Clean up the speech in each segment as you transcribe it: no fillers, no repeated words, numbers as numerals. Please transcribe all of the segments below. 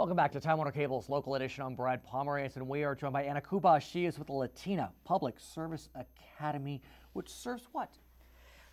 Welcome back to Time Warner Cable's local edition. I'm Brad Pomerance, and we are joined by Cubas. She is with the Latina Public Service Academy, which serves what?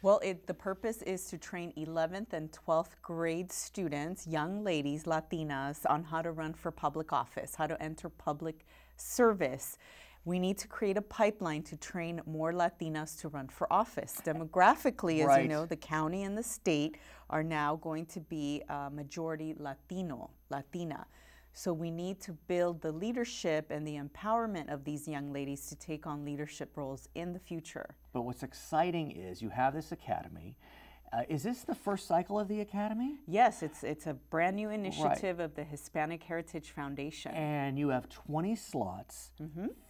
Well, the purpose is to train 11th and 12th grade students, young ladies, Latinas, on how to run for public office, how to enter public service. We need to create a pipeline to train more Latinas to run for office. Demographically, as you know, the county and the state are now going to be majority Latina. So we need to build the leadership and the empowerment of these young ladies to take on leadership roles in the future. But what's exciting is you have this academy. Is this the first cycle of the academy? Yes, it's a brand new initiative of the Hispanic Heritage Foundation. And you have 20 slots.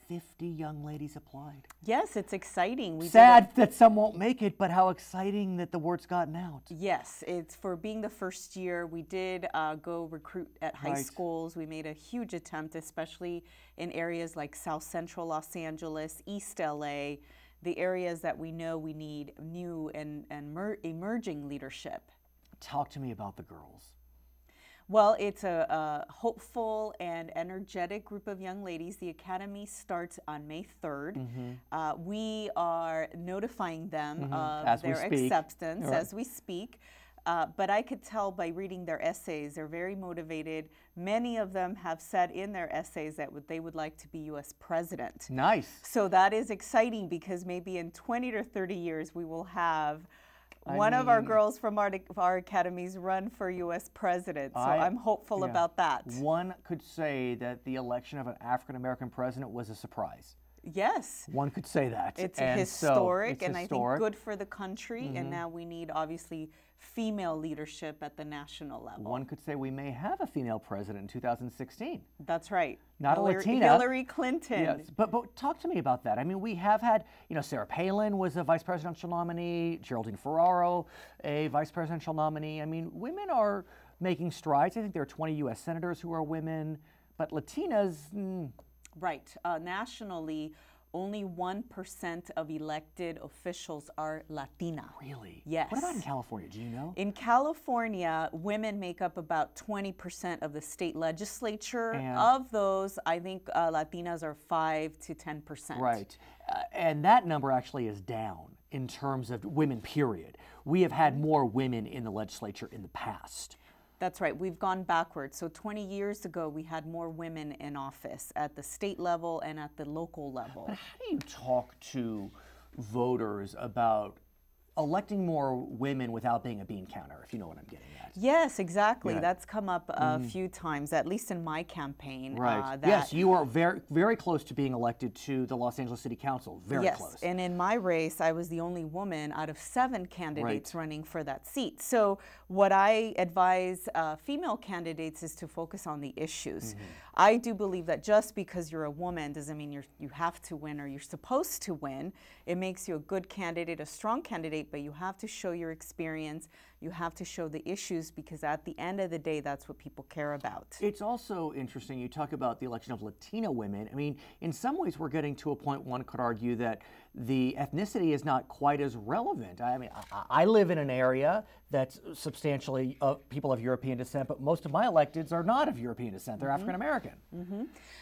50 young ladies applied. Yes, it's exciting. Sad that some won't make it, but how exciting that the word's gotten out. Yes, it's for being the first year. We did go recruit at high schools. We made a huge attempt, especially in areas like South Central Los Angeles, East LA, the areas that we know we need new and emerging leadership. Talk to me about the girls. Well, it's a hopeful and energetic group of young ladies. The academy starts on May 3rd. We are notifying them of their acceptance as we speak. But I could tell by reading their essays, they're very motivated. Many of them have said in their essays that they would like to be U.S. president. Nice. So that is exciting because maybe in 20 to 30 years we will have one of our girls from our academies run for U.S. president. So I'm hopeful about that. One could say that the election of an African-American president was a surprise. Yes. One could say that. It's historic, and I think good for the country, and now we need, obviously, female leadership at the national level. One could say we may have a female president in 2016. That's right. Not a Latina. Hillary Clinton. Yes, but talk to me about that. I mean, we have had, Sarah Palin was a vice presidential nominee, Geraldine Ferraro, a vice presidential nominee. I mean, women are making strides. I think there are 20 U.S. senators who are women, but Latinas... Right. Nationally, only 1% of elected officials are Latina. Really? Yes. What about in California? Do you know? In California, women make up about 20% of the state legislature. And of those, I think Latinas are 5 to 10%. Right. And that number actually is down in terms of women, period. We have had more women in the legislature in the past. That's right. We've gone backwards. So 20 years ago, we had more women in office at the state level and at the local level. But how do you talk to voters about electing more women without being a bean counter, if you know what I'm getting at? Yes, exactly. Yeah. That's come up a few times, at least in my campaign. Right. Yes, you are very, very close to being elected to the Los Angeles City Council. Very close. Yes, and in my race, I was the only woman out of 7 candidates running for that seat. So what I advise female candidates is to focus on the issues. I do believe that just because you're a woman doesn't mean you have to win or you're supposed to win. It makes you a good candidate, a strong candidate, but you have to show your experience. You have to show the issues because at the end of the day, that's what people care about. It's also interesting, you talk about the election of Latina women. I mean, in some ways, we're getting to a point one could argue that the ethnicity is not quite as relevant. I mean, I live in an area that's substantially people of European descent, but most of my electeds are not of European descent. They're African American.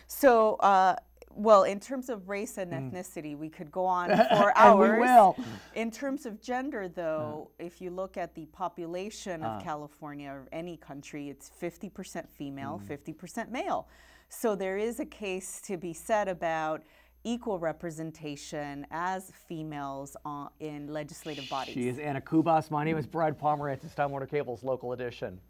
So, well, in terms of race and ethnicity, we could go on for hours. And we will. In terms of gender, though, if you look at the population of California or any country, it's 50% female, 50% male. So there is a case to be said about equal representation as females in legislative bodies. She is Cubas. My name is Brad Pomerance. It's Time Warner Cable's local edition.